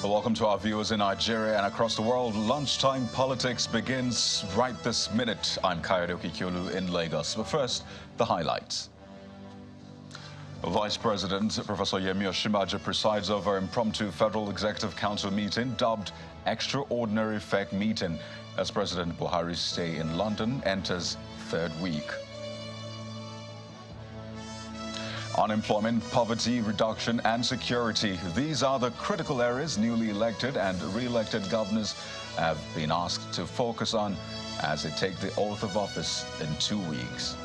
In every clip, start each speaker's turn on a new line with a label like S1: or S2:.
S1: Well, welcome to our viewers in Nigeria and across the world. Lunchtime politics begins right this minute. I'm Kayode Okikiolu in Lagos. But first, the highlights. Vice President Professor Yemi Osinbajo presides over impromptu Federal Executive Council meeting dubbed Extraordinary FEC Meeting as President Buhari's stay in London enters third week. Unemployment, poverty reduction and security. These are the critical areas newly elected and re-elected governors have been asked to focus on as they take the oath of office in 2 weeks.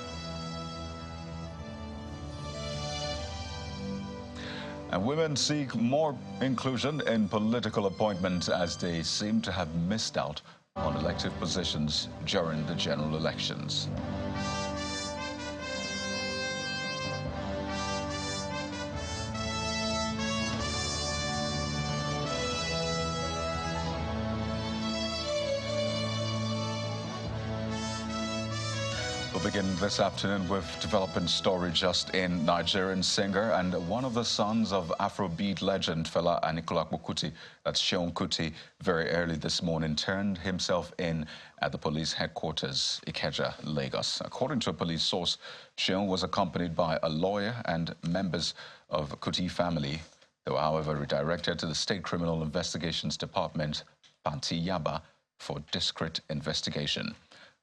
S1: And women seek more inclusion in political appointments as they seem to have missed out on elective positions during the general elections. We'll begin this afternoon with developing story just in. Nigerian singer and one of the sons of Afrobeat legend Fela Anikulapo Kuti, that's Seun Kuti, very early this morning turned himself in at the police headquarters, Ikeja, Lagos. According to a police source, Seun was accompanied by a lawyer and members of Kuti family. They were, however, redirected to the State Criminal Investigations Department, Panti Yaba, for discreet investigation.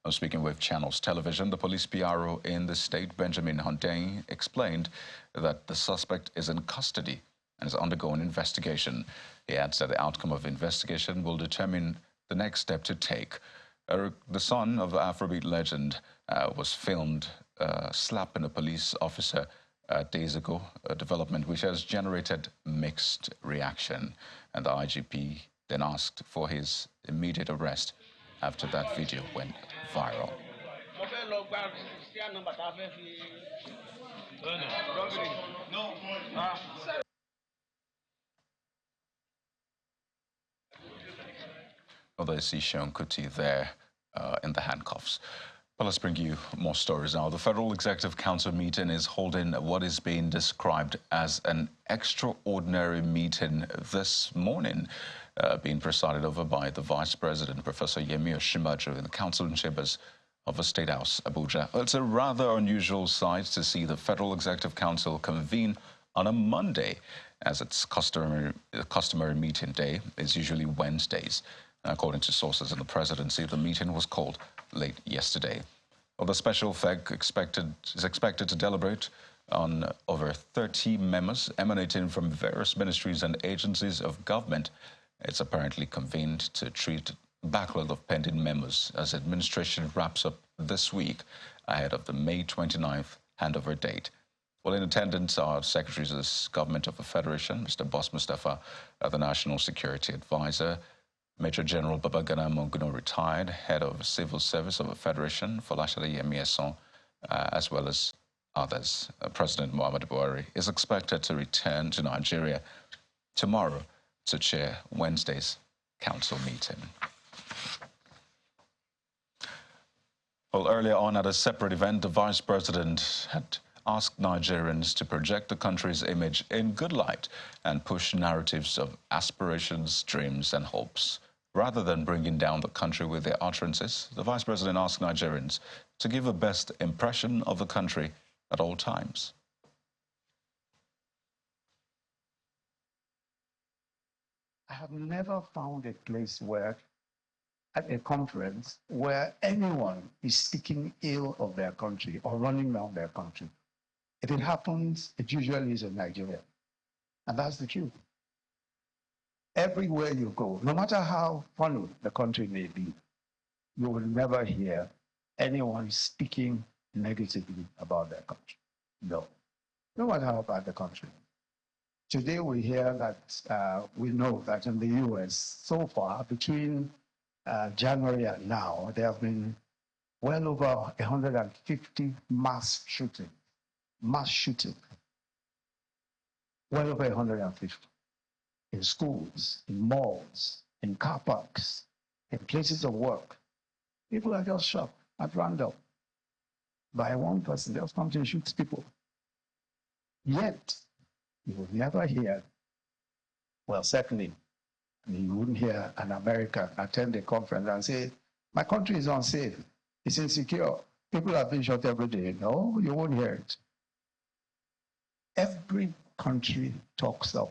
S1: Speaking with Channels Television, the police PRO in the state, Benjamin Hundein, explained that the suspect is in custody and is undergoing investigation. He adds that the outcome of the investigation will determine the next step to take. The son of Afrobeat legend was filmed slapping a police officer days ago, a development which has generated mixed reaction. And the IGP then asked for his immediate arrest after that video went viral. Well, they see Seun Kuti there in the handcuffs. Well, let's bring you more stories now. The Federal Executive Council meeting is holding what is being described as an extraordinary meeting this morning, being presided over by the Vice President, Professor Yemi Osinbajo, in the council chambers of the State House, Abuja. It's a rather unusual sight to see the Federal Executive Council convene on a Monday, as its customary meeting day is usually Wednesdays. According to sources in the presidency, the meeting was called late yesterday. Well, the special FEC is expected to deliberate on over 30 memos emanating from various ministries and agencies of government. It's apparently convened to treat a backlog of pending memos as administration wraps up this week ahead of the May 29th handover date. Well, in attendance are Secretaries of the Government of the Federation, Mr. Boss Mustafa, the National Security Advisor, Major General Babagana Monguno, retired, Head of Civil Service of the Federation, Folashade Yemi, as well as others. President Muhammadu Buhari is expected to return to Nigeria tomorrow to chair Wednesday's council meeting. Well, earlier on at a separate event, the Vice President had asked Nigerians to project the country's image in good light and push narratives of aspirations, dreams and hopes. Rather than bringing down the country with their utterances, the Vice President asked Nigerians to give the best impression of the country at all times.
S2: I have never found a place where, at a conference, where anyone is speaking ill of their country or running down their country. If it happens, it usually is in Nigeria. And that's the truth. Everywhere you go, no matter how funny the country may be, you will never hear anyone speaking negatively about their country. No. No matter how bad the country. Today we hear that, we know that in the US, so far, between January and now, there have been well over 150 mass shootings. Mass shooting. Well over 150. In schools, in malls, in car parks, in places of work. People are just shot at random by one person. Just comes and shoots people. Yet, you will never hear, well, certainly You wouldn't hear an American attend a conference and say, my country is unsafe, it's insecure, people are being shot every day. No, you won't hear it. Every country talks of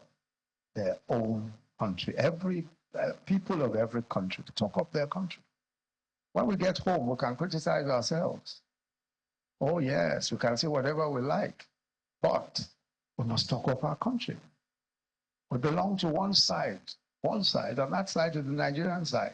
S2: their own country. Every people of every country talk of their country. When we get home, we can criticize ourselves. Oh yes, we can say whatever we like, but we must talk of our country. We belong to one side, and that side is the Nigerian side.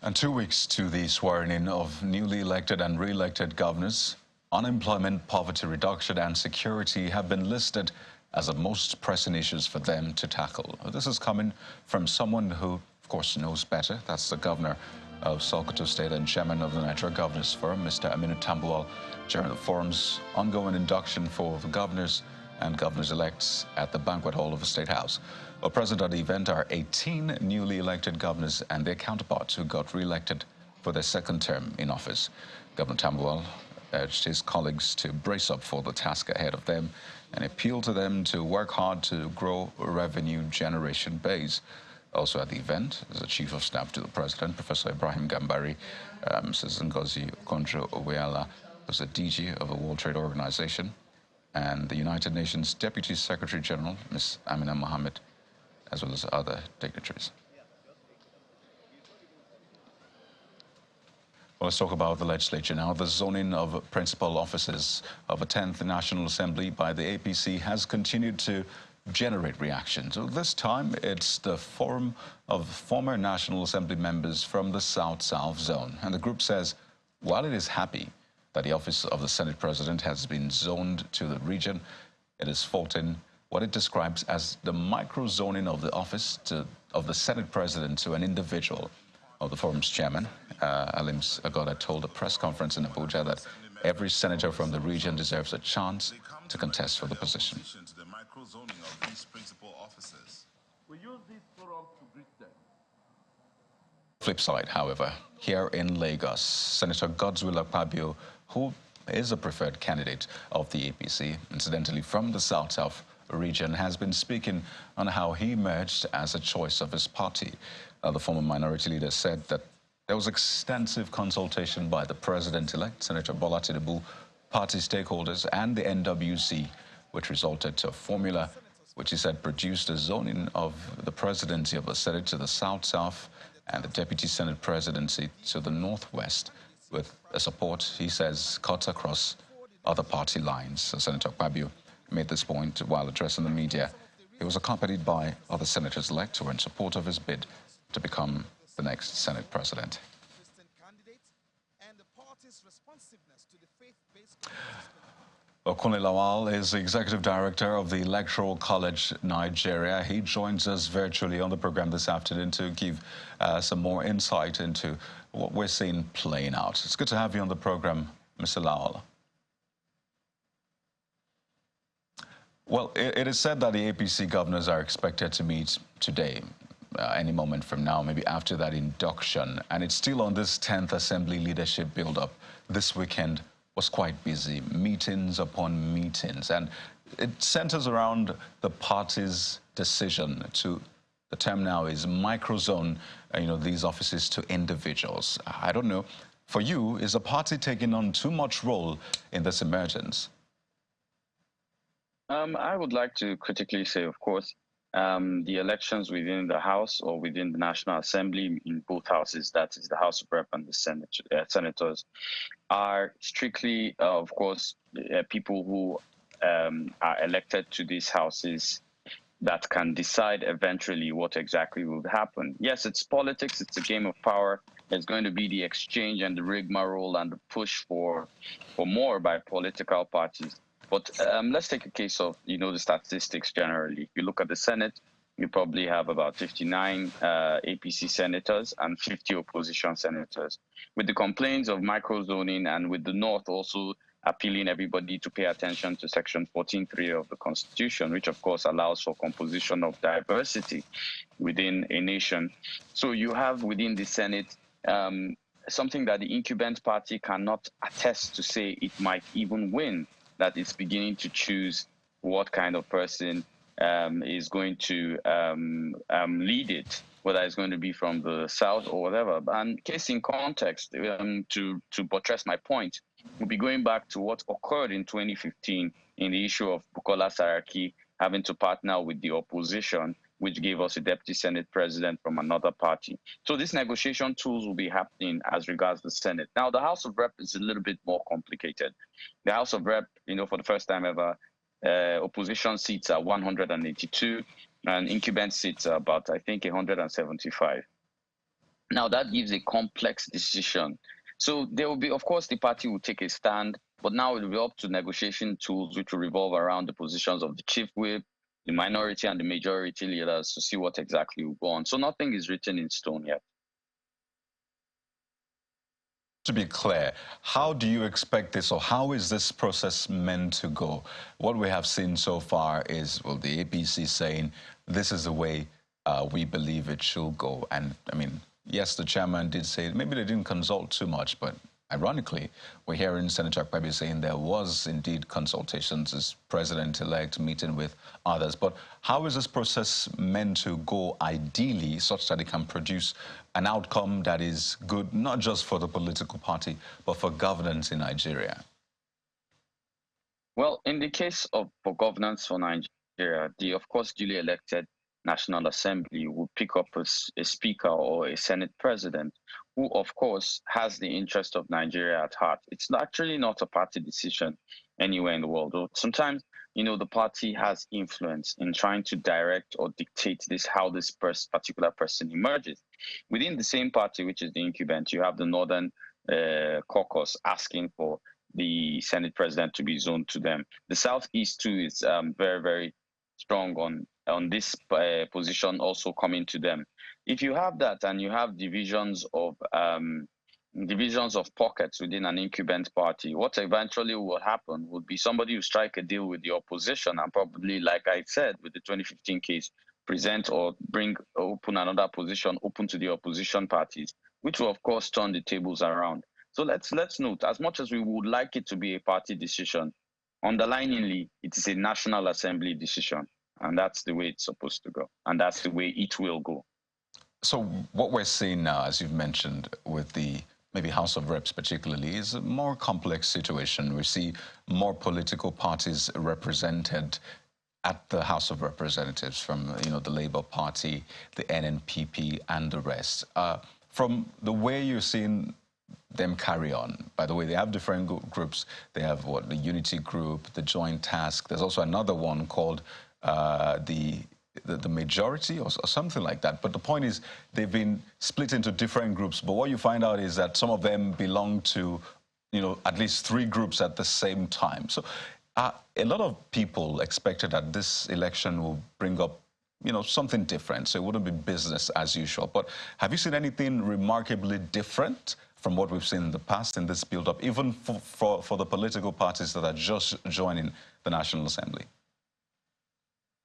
S1: And 2 weeks to the swearing-in of newly elected and re-elected governors, unemployment, poverty reduction and security have been listed as the most pressing issues for them to tackle. This is coming from someone who, of course, knows better. That's the governor of Sokoto State and chairman of the Nigeria Governors Forum, Mr. Aminu Tambuwal, during the forum's ongoing induction for the governors and governors-elects at the banquet hall of the State House. Well, present at the event are 18 newly elected governors and their counterparts who got re-elected for their second term in office. Governor Tambuwal urged his colleagues to brace up for the task ahead of them and appealed to them to work hard to grow a revenue generation base. Also at the event is the Chief of Staff to the President, Professor Ibrahim Gambari, Mrs. Ngozi Okonjo-Iweala, who's the DG of the World Trade Organization, and the United Nations Deputy Secretary General, Ms. Amina Mohammed, as well as other dignitaries. Well, let's talk about the legislature now. The zoning of principal offices of the 10th National Assembly by the APC has continued to generate reactions. So this time, it's the Forum of former National Assembly members from the South-South zone. And the group says, while it is happy that the office of the Senate President has been zoned to the region, it is faulting what it describes as the micro-zoning of the office of the Senate President to an individual. Well, the forum's chairman, Alims Agoda, told a press conference in Abuja that every senator from the region deserves a chance to contest for the position. Flip side, however, here in Lagos, Senator Godswill Akpabio, who is a preferred candidate of the APC, incidentally from the South-South region, has been speaking on how he emerged as a choice of his party. The former minority leader said that there was extensive consultation by the president-elect, Senator Bola Tinubu, party stakeholders, and the NWC, which resulted to a formula which he said produced a zoning of the presidency of the Senate to the South-South and the Deputy Senate presidency to the Northwest, with a support, he says, cut across other party lines. Senator Akpabio made this point while addressing the media. He was accompanied by other senators-elect who were in support of his bid to become the next Senate president. Okunle Lawal is the Executive Director of the Electoral College Nigeria. He joins us virtually on the program this afternoon to give some more insight into what we're seeing playing out. It's good to have you on the program, Mr. Lawal. Well, it is said that the APC governors are expected to meet today, any moment from now, maybe after that induction. And it's still on this 10th Assembly leadership build-up. This weekend was quite busy, meetings upon meetings. And it centers around the party's decision to, the term now is microzone, these offices to individuals. I don't know, for you, is the party taking on too much role in this emergence?
S3: I would like to critically say, of course, the elections within the House or within the National Assembly in both houses, that is the House of Rep and the senators, are strictly, of course, people who are elected to these houses that can decide eventually what exactly will happen. Yes, it's politics, it's a game of power. There's going to be the exchange and the rigmarole and the push for more by political parties. But let's take a case of, the statistics generally. If you look at the Senate, you probably have about 59 APC senators and 50 opposition senators. With the complaints of microzoning and with the North also appealing everybody to pay attention to Section 14.3 of the Constitution, which of course allows for composition of diversity within a nation. So you have within the Senate something that the incumbent party cannot attest to say it might even win, that it's beginning to choose what kind of person is going to lead it, whether it's going to be from the south or whatever. And case in context, to buttress my point, we'll be going back to what occurred in 2015 in the issue of Bukola Saraki having to partner with the opposition, which gave us a deputy Senate president from another party. So these negotiation tools will be happening as regards the Senate. Now, the House of Rep is a little bit more complicated. The House of Rep, for the first time ever, opposition seats are 182, and incumbent seats are about, I think, 175. Now, that gives a complex decision. So there will be, of course, the party will take a stand, but now it will be up to negotiation tools which will revolve around the positions of the chief whip, the minority and the majority leaders to see what exactly will go on. So nothing is written in stone yet.
S1: To be clear, how do you expect this, or how is this process meant to go? What we have seen so far is, well, the APC saying this is the way we believe it should go. And I mean, yes, the chairman did say maybe they didn't consult too much, but ironically, we're hearing Senator Akpabio saying there was indeed consultations as president-elect meeting with others. But how is this process meant to go ideally such that it can produce an outcome that is good, not just for the political party, but for governance in Nigeria?
S3: Well, in the case of for governance for Nigeria, the, of course, duly elected National Assembly will pick up a speaker or a Senate president who, of course, has the interest of Nigeria at heart. It's actually not a party decision anywhere in the world. Sometimes, the party has influence in trying to direct or dictate how this particular person emerges. Within the same party, which is the incumbent, you have the Northern Caucus asking for the Senate president to be zoned to them. The Southeast, too, is very, very strong on this position also coming to them. If you have that and you have divisions of pockets within an incumbent party, what eventually will happen would be somebody who strike a deal with the opposition and probably, like I said, with the 2015 case, present or open another position open to the opposition parties, which will, of course, turn the tables around. So let's note, as much as we would like it to be a party decision, underliningly, it is a National Assembly decision. And that's the way it's supposed to go. And that's the way it will go.
S1: So what we're seeing now, as you've mentioned, with the maybe House of Reps particularly, is a more complex situation. We see more political parties represented at the House of Representatives from, the Labour Party, the NNPP, and the rest. From the way you're seeing them carry on, by the way, they have different groups. They have the Unity Group, the Joint Task. There's also another one called the majority or something like that. But the point is they've been split into different groups. But what you find out is that some of them belong to, at least 3 groups at the same time. So a lot of people expected that this election will bring up, something different. So it wouldn't be business as usual. But have you seen anything remarkably different from what we've seen in the past in this build-up, even for the political parties that are just joining the National Assembly?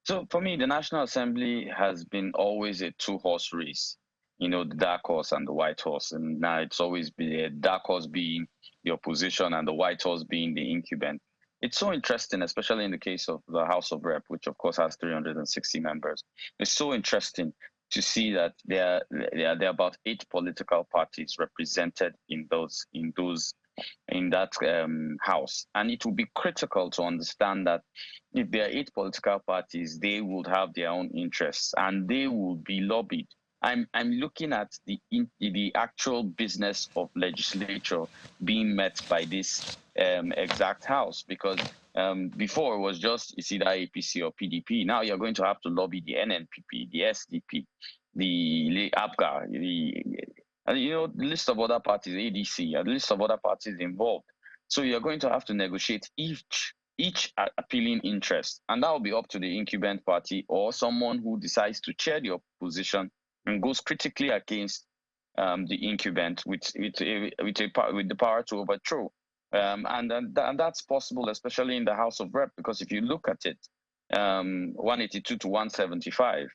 S3: So for me, the National Assembly has been always a 2-horse race, the dark horse and the white horse. And now it's always been a dark horse being the opposition and the white horse being the incumbent. It's so interesting, especially in the case of the House of Rep, which of course has 360 members. It's so interesting to see that there are about 8 political parties represented in that house. And it will be critical to understand that if there are 8 political parties, they would have their own interests and they will be lobbied. I'm looking at the actual business of legislature being met by this exact house, because before it was just it's either APC or PDP. Now you're going to have to lobby the NNPP, the SDP, the APGA, the list of other parties, ADC, a list of other parties involved. So you're going to have to negotiate each appealing interest, and that will be up to the incumbent party or someone who decides to chair the opposition and goes critically against the incumbent with the power to overthrow. And that's possible, especially in the House of Rep, because if you look at it, 182 to 175,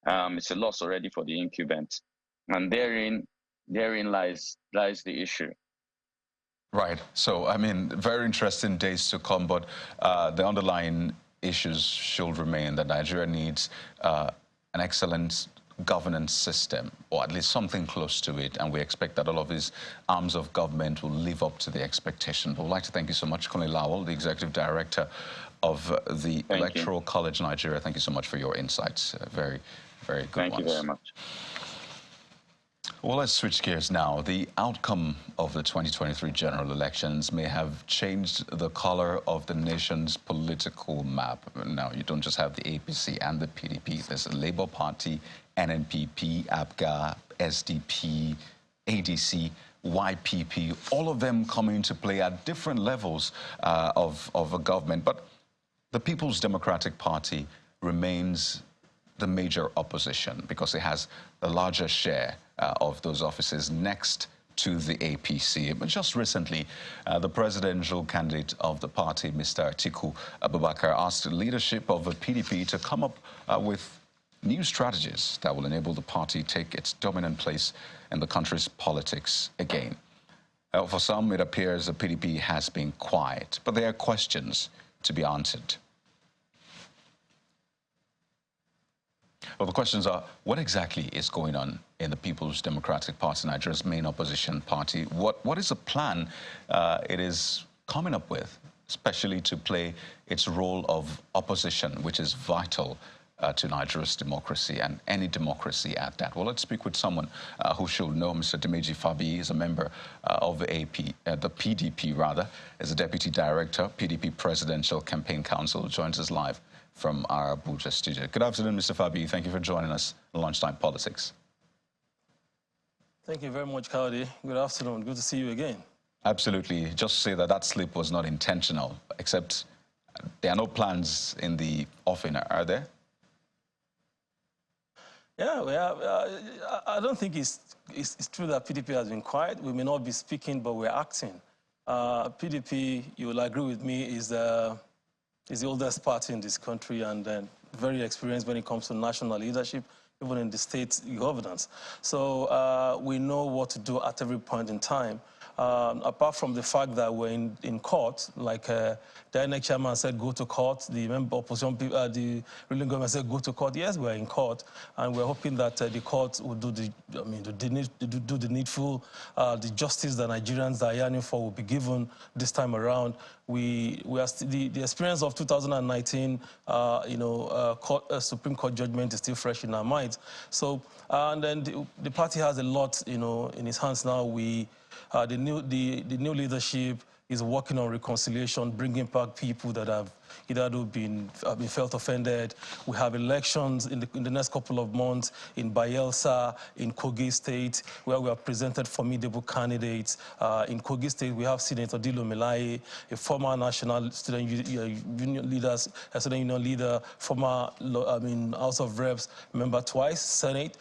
S3: it's a loss already for the incumbent, and therein lies the issue.
S1: Right. So, I mean, very interesting days to come, but the underlying issues should remain, that Nigeria needs an excellent governance system, or at least something close to it, and we expect that all of these arms of government will live up to the expectation. But we'd like to thank you so much, Colonel Lawal, the Executive Director of the Electoral College Nigeria. Thank you so much for your insights. Very, very good ones.
S3: Thank you very much.
S1: Well, let's switch gears now. The outcome of the 2023 general elections may have changed the color of the nation's political map. Now, you don't just have the APC and the PDP. There's the Labour Party, NNPP, APGA, SDP, ADC, YPP, all of them coming into play at different levels of a government. But the People's Democratic Party remains the major opposition because it has the larger share of those offices next to the APC. But just recently, the presidential candidate of the party, Mr. Atiku Abubakar, asked the leadership of the PDP to come up with new strategies that will enable the party take its dominant place in the country's politics again. For some, it appears the PDP has been quiet, but there are questions to be answered. Well, the questions are, what exactly is going on in the People's Democratic Party, Nigeria's main opposition party? What is the plan it is coming up with, especially to play its role of opposition, which is vital to Nigeria's democracy and any democracy at that? Well, let's speak with someone who should know. Mr. Dimeji Fabi is a member of the PDP rather, as a Deputy Director, PDP Presidential Campaign Council, joins us live from our Abuja studio. Good afternoon, Mr. Fabi. Thank you for joining us on Lunchtime Politics.
S4: Thank you very much, Cowdy. Good afternoon. Good to see you again.
S1: Absolutely. Just to say that that slip was not intentional, except there are no plans in the offing, are there?
S4: Yeah, I don't think it's true that PDP has been quiet. We may not be speaking, but we're acting. PDP, you will agree with me, is the oldest party in this country and very experienced when it comes to national leadership, even in the state governance. So we know what to do at every point in time. Apart from the fact that we're in court, like the INEC chairman said, go to court. The member opposition, the ruling government said, go to court. Yes, we're in court, and we're hoping that the court will do the needful. The justice that Nigerians are yearning for will be given this time around. We are the experience of 2019, Supreme Court judgment is still fresh in our minds. So, and then the party has a lot, in its hands now. The new leadership is working on reconciliation, bringing back people that have either been felt offended. We have elections in the next couple of months in Bayelsa, in Kogi State, where we have presented formidable candidates. In Kogi State, we have Senator Dilo Melaye, a former national student union leader, former House of Reps member twice, Senate,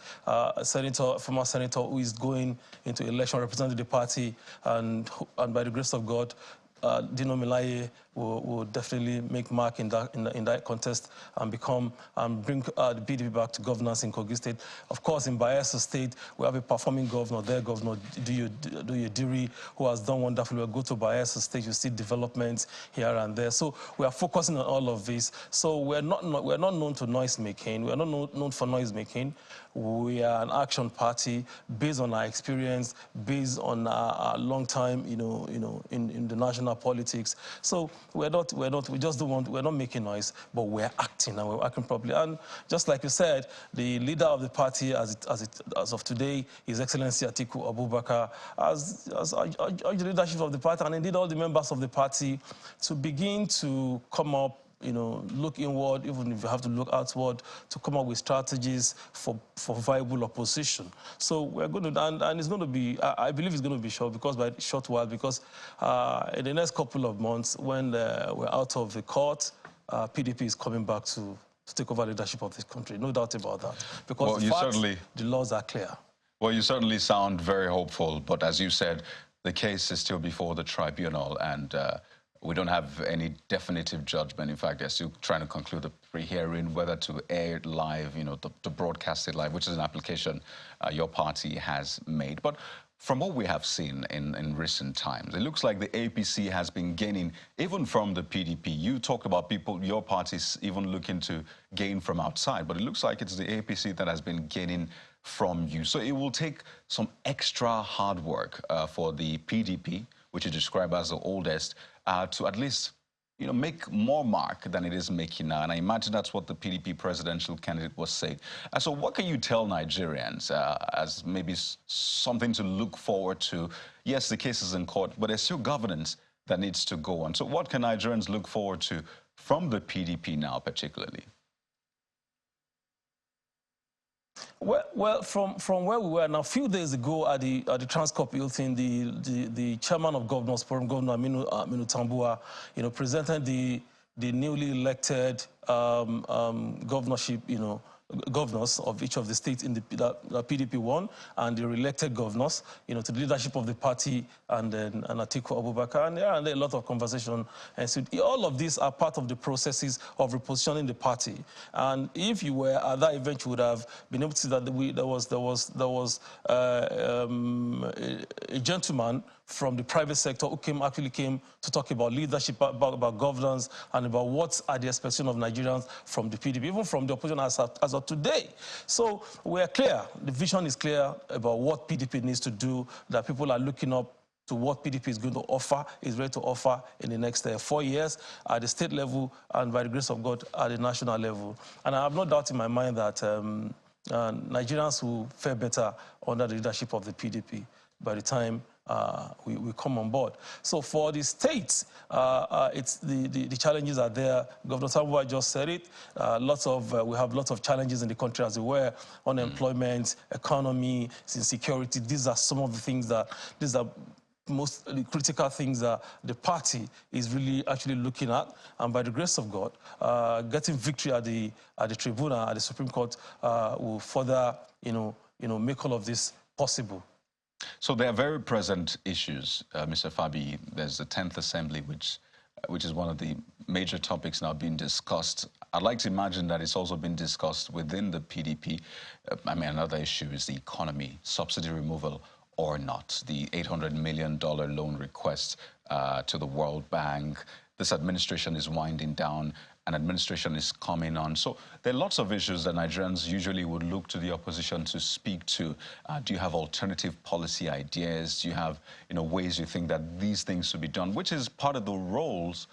S4: former senator who is going into election representing the party, and by the grace of God, Dino Melaye will definitely make mark in that contest and bring the PDP back to governance in Kogi State. Of course, in Bayelsa State, we have a performing governor there, Governor Diri, who has done wonderfully. We'll go to Bayelsa State, you see developments here and there. So we are focusing on all of this. So we're not known to noise making. We are not known for noise making. We are an action party based on our experience, based on our long time, in the national politics. So we're not making noise, but we're acting, and we're acting properly. And just like you said, the leader of the party, as of today, His Excellency Atiku Abubakar, has urged the leadership of the party, and indeed all the members of the party, to begin to come up, look inward, even if you have to look outward, to come up with strategies for viable opposition. So we're going to, and it's going to be, I believe it's going to be short, because by a short while, because in the next couple of months, when we're out of the court, PDP is coming back to take over leadership of this country. No doubt about that. Because the laws are clear.
S1: Well, you certainly sound very hopeful, but as you said, the case is still before the tribunal, and we don't have any definitive judgment. In fact, they're still trying to conclude the pre-hearing, whether to air it live, to broadcast it live, which is an application your party has made. But From what we have seen in recent times, it looks like the APC has been gaining, even from the PDP. You talked about people, your party's even looking to gain from outside, but it looks like it's the APC that has been gaining from you. So it will take some extra hard work for the PDP, which you describe as the oldest, to at least make more mark than it is making now. And I imagine that's what the PDP presidential candidate was saying. So what can you tell Nigerians as maybe something to look forward to? Yes, the case is in court, but there's still governance that needs to go on. So what can Nigerians look forward to from the PDP now, particularly?
S4: Well, from where we were now, a few days ago at the Transcorp Hilton, the chairman of Governors Forum, Governor Aminu Tambuwa, presented the newly elected governorship, governors of each of the states in the PDP won, and the re-elected governors, to the leadership of the party, and Atiku Abubakar, and there are a lot of conversation. And so all of these are part of the processes of repositioning the party. And if you were at that event, you would have been able to see that there was a gentleman from the private sector who actually came to talk about leadership, about governance, and about what are the expectations of Nigerians from the PDP, even from the opposition as of today. So we are clear. The vision is clear about what PDP needs to do, that people are looking up to what PDP is going to offer, is ready to offer in the next 4 years at the state level and, by the grace of God, at the national level. And I have no doubt in my mind that Nigerians will fare better under the leadership of the PDP by the time we come on board. So for the states, it's the challenges are there. Governor Tambuwa just said it. We have lots of challenges in the country, as it were: unemployment, economy, insecurity. These are some of the things these are most critical things that the party is really actually looking at. And by the grace of God, getting victory at the tribunal, at the Supreme Court, will further, make all of this possible.
S1: So there are very present issues, Mr. Fabi. There's the 10th Assembly, which is one of the major topics now being discussed. I'd like to imagine that it's also been discussed within the PDP. Another issue is the economy, subsidy removal or not, the $800 million loan request to the World Bank. This administration is winding down. An administration is coming on. So there are lots of issues that Nigerians usually would look to the opposition to speak to. Do you have alternative policy ideas? Do you have ways you think that these things should be done, which is part of the roles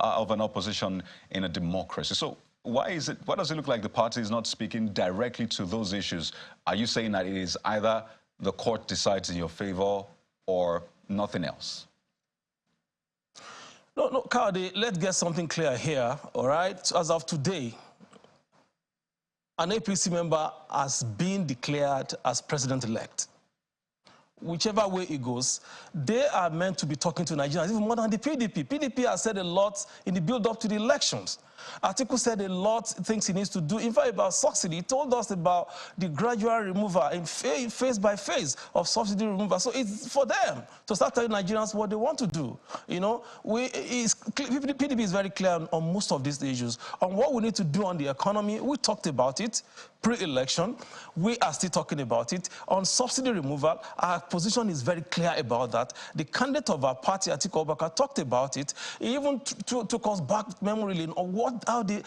S1: of an opposition in a democracy? So why does it look like the party is not speaking directly to those issues? Are you saying that it is either the court decides in your favor or nothing else?
S4: No, Kade, let's get something clear here, all right? As of today, an APC member has been declared as president-elect. Whichever way it goes, they are meant to be talking to Nigerians, even more than the PDP. PDP has said a lot in the build-up to the elections. Atiku said a lot of things he needs to do. In fact, about subsidy, he told us about the gradual removal in phase by phase of subsidy removal. So it's for them to start telling Nigerians what they want to do. PDP is very clear on most of these issues. On what we need to do on the economy, we talked about it pre-election. We are still talking about it. On subsidy removal, our position is very clear about that. The candidate of our party, Atiku Abubakar, talked about it. He even took us back memory lane on how they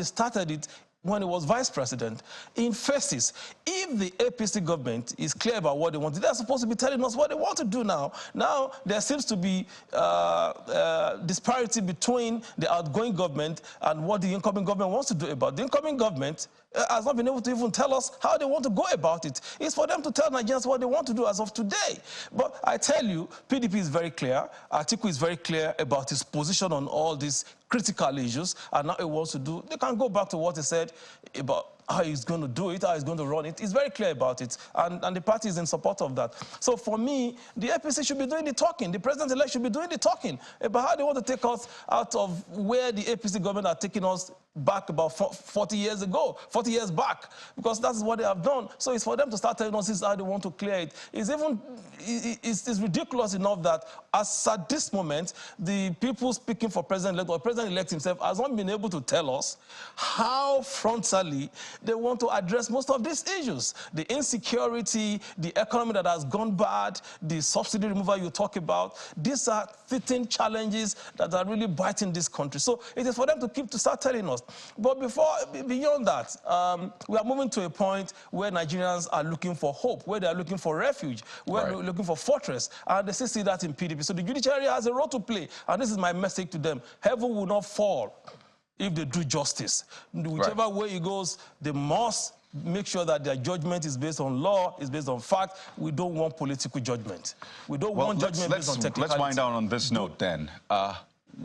S4: started it when he was vice president. In phases, if the APC government is clear about what they want, they're supposed to be telling us what they want to do now. Now, there seems to be disparity between the outgoing government and what the incoming government wants to do about it. The incoming government has not been able to even tell us how they want to go about it. It's for them to tell Nigerians what they want to do as of today. But I tell you, PDP is very clear. Atiku is very clear about his position on all these critical issues, and now he wants to do. They can go back to what he said about how he's going to do it, how he's going to run it. He's very clear about it, and the party is in support of that. So for me, the APC should be doing the talking. The president-elect should be doing the talking about how they want to take us out of where the APC government are taking us back about 40 years ago, 40 years back, because that's what they have done. So it's for them to start telling us this is how they want to clear it. It's ridiculous enough that as at this moment, the people speaking for president-elect or president-elect himself has not been able to tell us how frontally they want to address most of these issues. The insecurity, the economy that has gone bad, the subsidy removal you talk about, these are fitting challenges that are really biting this country. So it is for them to start telling us. But beyond that, we are moving to a point where Nigerians are looking for hope, where they are looking for refuge, where they're looking for fortress, and they still see that in PDP. So the judiciary has a role to play, and this is my message to them. Heaven will not fall if they do justice. Whichever way it goes, they must make sure that their judgment is based on law, is based on fact. We don't want political judgment. We don't want judgment based on technicality.
S1: Let's wind down on this note then.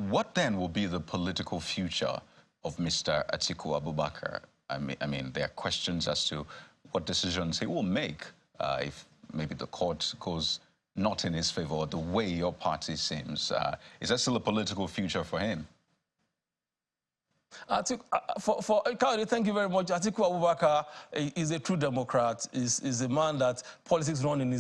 S1: What then will be the political future of Mr. Atiku Abubakar? I mean, there are questions as to what decisions he will make if maybe the court goes not in his favor, or the way your party seems. Is there still a political future for him?
S4: Kayode, thank you very much. Atiku Abubakar is a true Democrat, is a man that politics runs in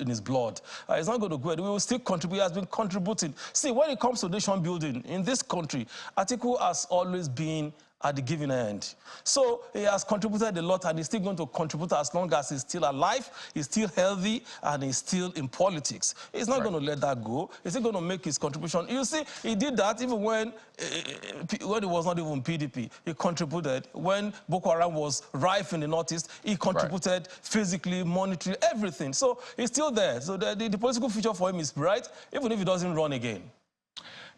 S4: his blood. He's not going to go ahead. We will still contribute. He has been contributing. See, when it comes to nation building in this country, Atiku has always been at the giving end. So he has contributed a lot, and he's still going to contribute as long as he's still alive, he's still healthy, and he's still in politics. He's not going to let that go. He's still going to make his contribution. You see, he did that even when it was not even PDP. He contributed. When Boko Haram was rife in the Northeast, he contributed physically, monetarily, everything. So he's still there. So the political future for him is bright, even if he doesn't run again.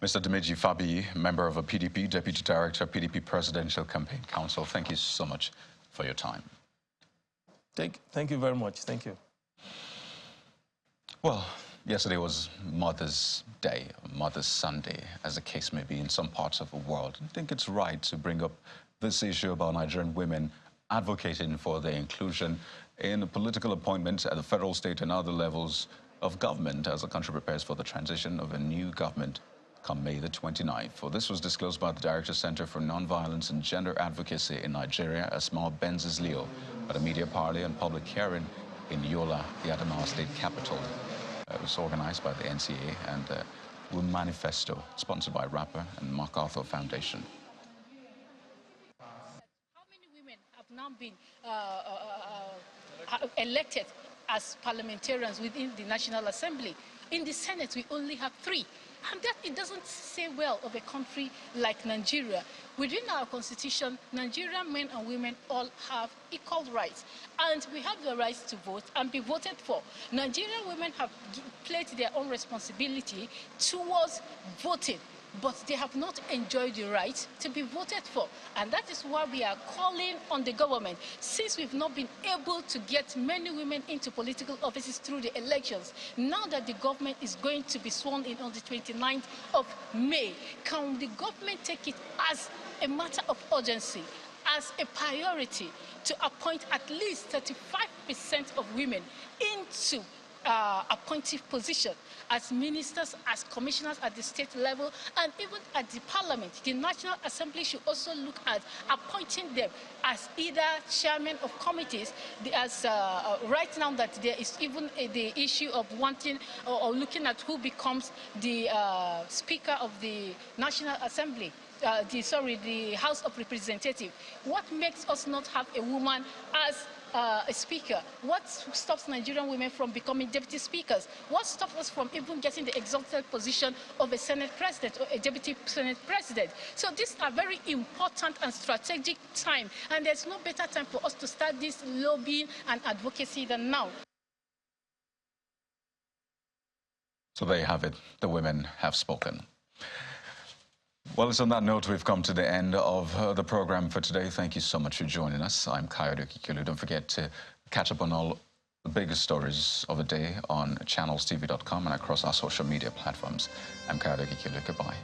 S1: Mr. Dimeji Fabi, member of a PDP, Deputy Director, PDP Presidential Campaign Council, thank you so much for your time.
S4: Thank you very much. Thank you.
S1: Well, yesterday was Mother's Day, Mother's Sunday, as the case may be in some parts of the world. I think it's right to bring up this issue about Nigerian women advocating for their inclusion in political appointments at the federal, state, and other levels of government as the country prepares for the transition of a new government come May the 29th. For this was disclosed by the Director Center for Nonviolence and Gender Advocacy in Nigeria, Asmal Benzes-Leo, at a media party and public hearing in Yola, the Adamawa State capital. It was organized by the NCA and the Women Manifesto, sponsored by Rapper and MacArthur Foundation.
S5: How many women have now been elected as parliamentarians within the National Assembly? In the Senate, we only have 3. And that it doesn't say well of a country like Nigeria. Within our constitution, Nigerian men and women all have equal rights. And we have the right to vote and be voted for. Nigerian women have played their own responsibility towards voting, but they have not enjoyed the right to be voted for. And that is why we are calling on the government. Since we've not been able to get many women into political offices through the elections, now that the government is going to be sworn in on the 29th of May, can the government take it as a matter of urgency, as a priority, to appoint at least 35% of women into appointive position as ministers, as commissioners at the state level, and even at the parliament? The National Assembly should also look at appointing them as either chairman of committees, as right now that there is even the issue of wanting or looking at who becomes the Speaker of the National Assembly. The House of Representatives. What makes us not have a woman as a speaker? What stops Nigerian women from becoming deputy speakers? What stops us from even getting the exalted position of a Senate president or a deputy Senate president? So these are very important and strategic time, and there's no better time for us to start this lobbying and advocacy than now.
S1: So there you have it. The women have spoken. Well, it's on that note we've come to the end of the program for today. Thank you so much for joining us. I'm Kayode Kikulu. Don't forget to catch up on all the biggest stories of the day on channelstv.com and across our social media platforms. I'm Kayode Kikulu. Goodbye.